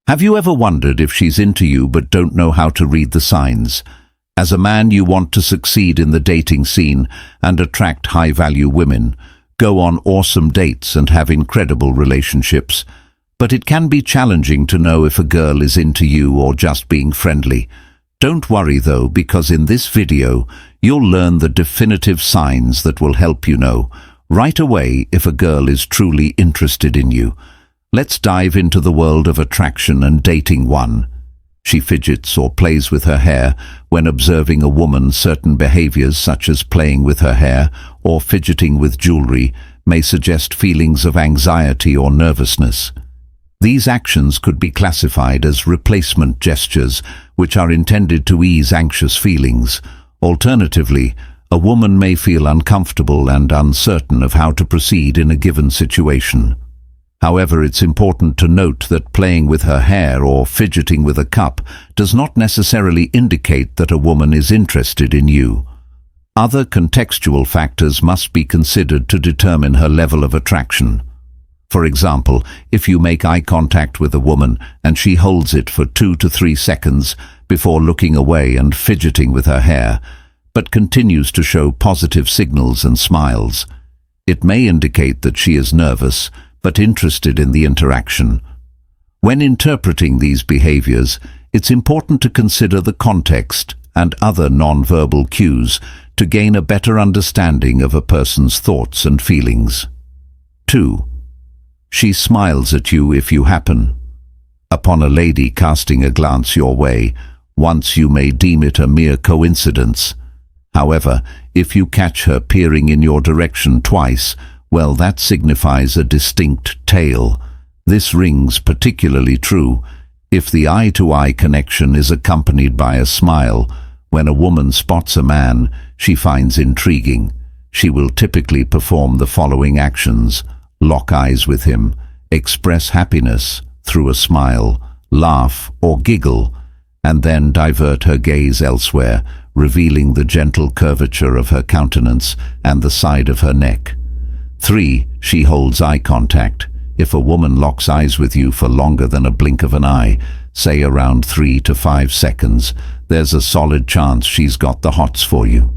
Have you ever wondered if she's into you but don't know how to read the signs? As a man, you want to succeed in the dating scene and attract high-value women, go on awesome dates and have incredible relationships. But it can be challenging to know if a girl is into you or just being friendly. Don't worry though, because in this video, you'll learn the definitive signs that will help you know right away if a girl is truly interested in you. Let's dive into the world of attraction and dating. 1. She fidgets or plays with her hair. When observing a woman, certain behaviors such as playing with her hair or fidgeting with jewelry may suggest feelings of anxiety or nervousness. These actions could be classified as replacement gestures, which are intended to ease anxious feelings. Alternatively, a woman may feel uncomfortable and uncertain of how to proceed in a given situation. However, it's important to note that playing with her hair or fidgeting with a cup does not necessarily indicate that a woman is interested in you. Other contextual factors must be considered to determine her level of attraction. For example, if you make eye contact with a woman and she holds it for 2 to 3 seconds before looking away and fidgeting with her hair, but continues to show positive signals and smiles, it may indicate that she is nervous but interested in the interaction. When interpreting these behaviors, it's important to consider the context and other non-verbal cues to gain a better understanding of a person's thoughts and feelings. 2. She smiles at you if you happen upon a lady casting a glance your way. Once you may deem it a mere coincidence. However, if you catch her peering in your direction twice, well, that signifies a distinct tale. This rings particularly true if the eye-to-eye connection is accompanied by a smile. When a woman spots a man she finds intriguing, she will typically perform the following actions: lock eyes with him, express happiness through a smile, laugh or giggle, and then divert her gaze elsewhere, revealing the gentle curvature of her countenance and the side of her neck. 3. She holds eye contact. If a woman locks eyes with you for longer than a blink of an eye, say around 3 to 5 seconds, there's a solid chance she's got the hots for you.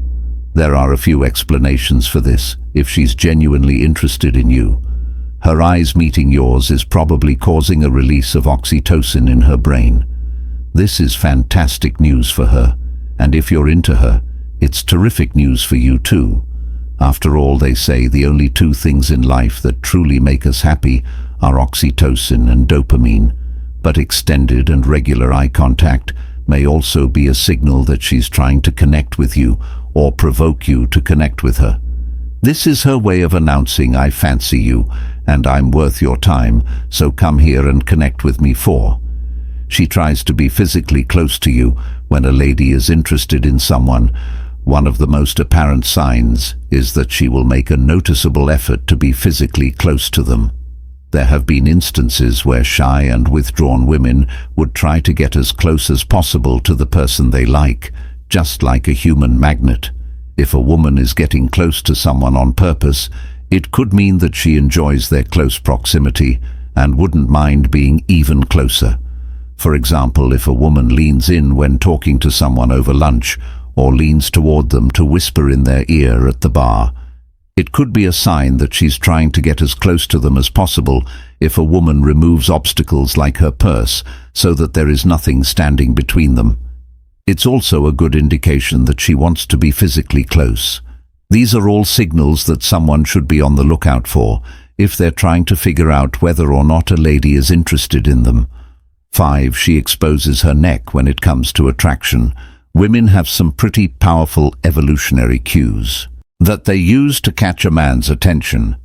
There are a few explanations for this. If she's genuinely interested in you, her eyes meeting yours is probably causing a release of oxytocin in her brain. This is fantastic news for her, and if you're into her, it's terrific news for you too. After all, they say the only 2 things in life that truly make us happy are oxytocin and dopamine, but extended and regular eye contact may also be a signal that she's trying to connect with you or provoke you to connect with her. This is her way of announcing, I fancy you and I'm worth your time, so come here and connect with me. 4. She tries to be physically close to you. When a lady is interested in someone, one of the most apparent signs is that she will make a noticeable effort to be physically close to them. There have been instances where shy and withdrawn women would try to get as close as possible to the person they like, just like a human magnet. If a woman is getting close to someone on purpose, it could mean that she enjoys their close proximity and wouldn't mind being even closer. For example, if a woman leans in when talking to someone over lunch, or leans toward them to whisper in their ear at the bar, it could be a sign that she's trying to get as close to them as possible. If a woman removes obstacles like her purse so that there is nothing standing between them, it's also a good indication that she wants to be physically close. These are all signals that someone should be on the lookout for if they're trying to figure out whether or not a lady is interested in them. 5. She exposes her neck when it comes to attraction. Women have some pretty powerful evolutionary cues that they use to catch a man's attention.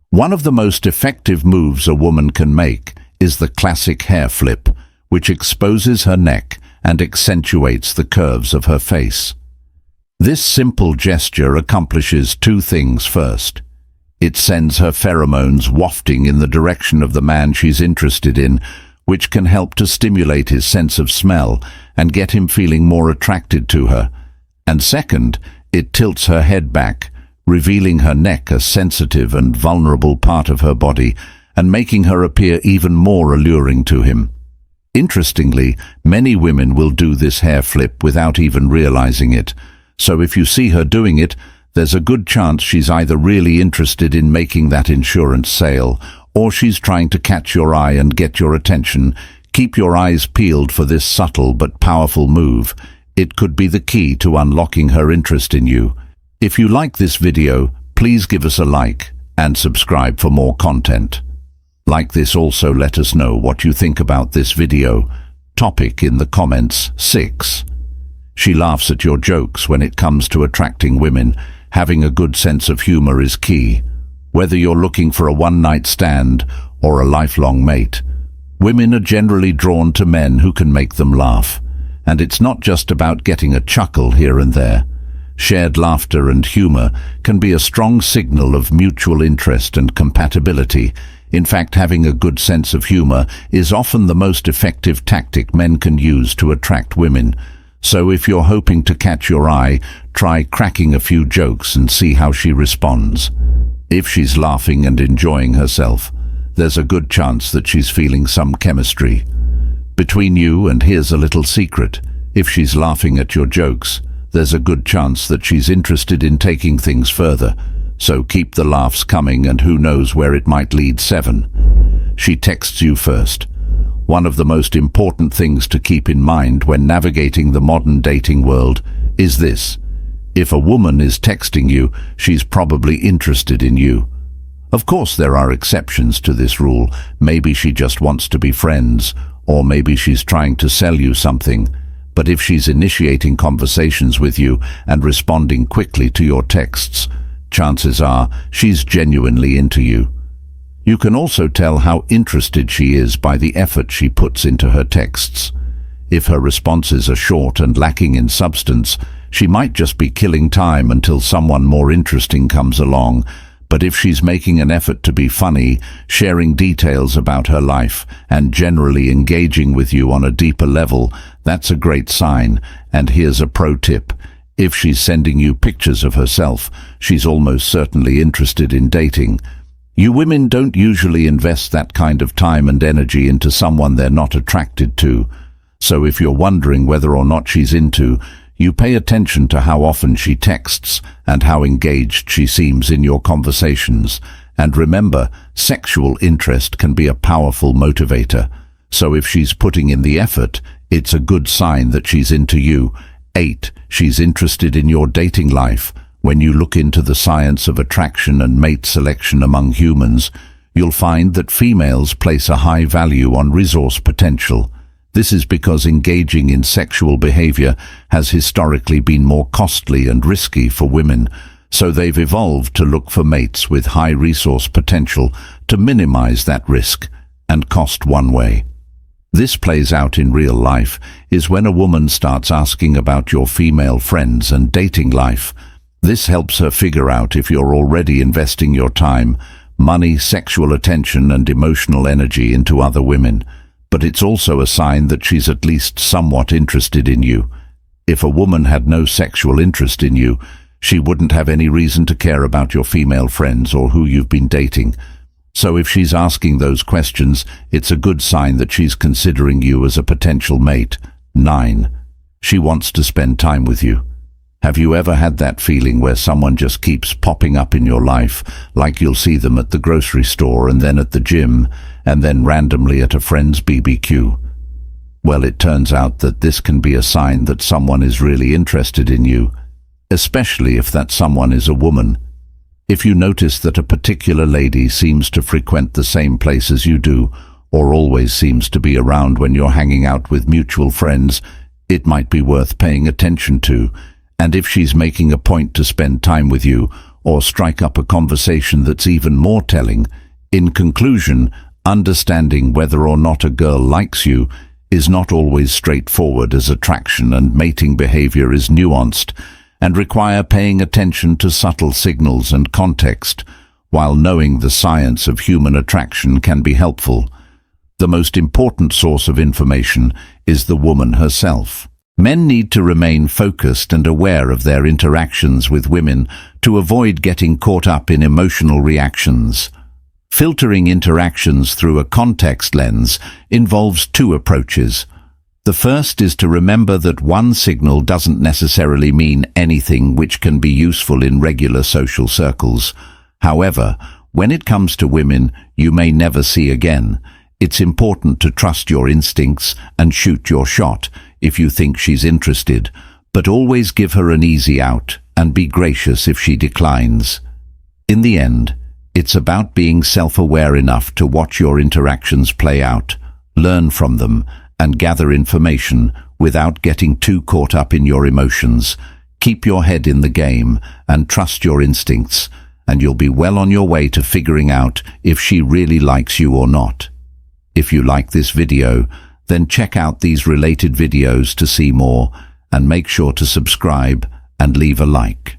One of the most effective moves a woman can make is the classic hair flip, which exposes her neck and accentuates the curves of her face. This simple gesture accomplishes 2 things. First, it sends her pheromones wafting in the direction of the man she's interested in, which can help to stimulate his sense of smell and get him feeling more attracted to her. And second, it tilts her head back, revealing her neck, a sensitive and vulnerable part of her body, and making her appear even more alluring to him. Interestingly, many women will do this hair flip without even realizing it. So if you see her doing it, there's a good chance she's either really interested in making that insurance sale, or she's trying to catch your eye and get your attention. Keep your eyes peeled for this subtle but powerful move. It could be the key to unlocking her interest in you. If you like this video, please give us a like and subscribe for more content. Like this, also let us know what you think about this video topic in the comments. 6. She laughs at your jokes. When it comes to attracting women, having a good sense of humor is key. Whether you're looking for a one-night stand or a lifelong mate, women are generally drawn to men who can make them laugh. And it's not just about getting a chuckle here and there. Shared laughter and humor can be a strong signal of mutual interest and compatibility. In fact, having a good sense of humor is often the most effective tactic men can use to attract women. So if you're hoping to catch your eye, try cracking a few jokes and see how she responds. If she's laughing and enjoying herself, there's a good chance that she's feeling some chemistry between you. And here's a little secret: if she's laughing at your jokes, there's a good chance that she's interested in taking things further. So keep the laughs coming, and who knows where it might lead. 7. She texts you first. One of the most important things to keep in mind when navigating the modern dating world is this: if a woman is texting you, she's probably interested in you. Of course, there are exceptions to this rule. Maybe she just wants to be friends, or maybe she's trying to sell you something. But if she's initiating conversations with you and responding quickly to your texts, chances are she's genuinely into you. You can also tell how interested she is by the effort she puts into her texts. If her responses are short and lacking in substance, she might just be killing time until someone more interesting comes along. But if she's making an effort to be funny, sharing details about her life, and generally engaging with you on a deeper level, that's a great sign. And here's a pro tip: if she's sending you pictures of herself, she's almost certainly interested in dating. You women don't usually invest that kind of time and energy into someone they're not attracted to. So if you're wondering whether or not she's into you, pay attention to how often she texts and how engaged she seems in your conversations. And remember, sexual interest can be a powerful motivator. So if she's putting in the effort, it's a good sign that she's into you. 8. She's interested in your dating life. When you look into the science of attraction and mate selection among humans, you'll find that females place a high value on resource potential. This is because engaging in sexual behavior has historically been more costly and risky for women, so they've evolved to look for mates with high resource potential to minimize that risk and cost. One way this plays out in real life is when a woman starts asking about your female friends and dating life. This helps her figure out if you're already investing your time, money, sexual attention, and emotional energy into other women. But it's also a sign that she's at least somewhat interested in you. If a woman had no sexual interest in you, she wouldn't have any reason to care about your female friends or who you've been dating. So if she's asking those questions, it's a good sign that she's considering you as a potential mate. 9. She wants to spend time with you. Have you ever had that feeling where someone just keeps popping up in your life, like you'll see them at the grocery store and then at the gym, and then randomly at a friend's BBQ? Well, it turns out that this can be a sign that someone is really interested in you, especially if that someone is a woman. If you notice that a particular lady seems to frequent the same places you do, or always seems to be around when you're hanging out with mutual friends, it might be worth paying attention to. And if she's making a point to spend time with you, or strike up a conversation, that's even more telling. In conclusion, understanding whether or not a girl likes you is not always straightforward, as attraction and mating behavior is nuanced and require paying attention to subtle signals and context. While knowing the science of human attraction can be helpful, the most important source of information is the woman herself. Men need to remain focused and aware of their interactions with women to avoid getting caught up in emotional reactions. Filtering interactions through a context lens involves two approaches. The first is to remember that one signal doesn't necessarily mean anything which can be useful in regular social circles. However, when it comes to women you may never see again, it's important to trust your instincts and shoot your shot if you think she's interested, but always give her an easy out and be gracious if she declines. In the end, it's about being self-aware enough to watch your interactions play out, learn from them, and gather information without getting too caught up in your emotions. Keep your head in the game and trust your instincts, and you'll be well on your way to figuring out if she really likes you or not. If you like this video, then check out these related videos to see more, and make sure to subscribe and leave a like.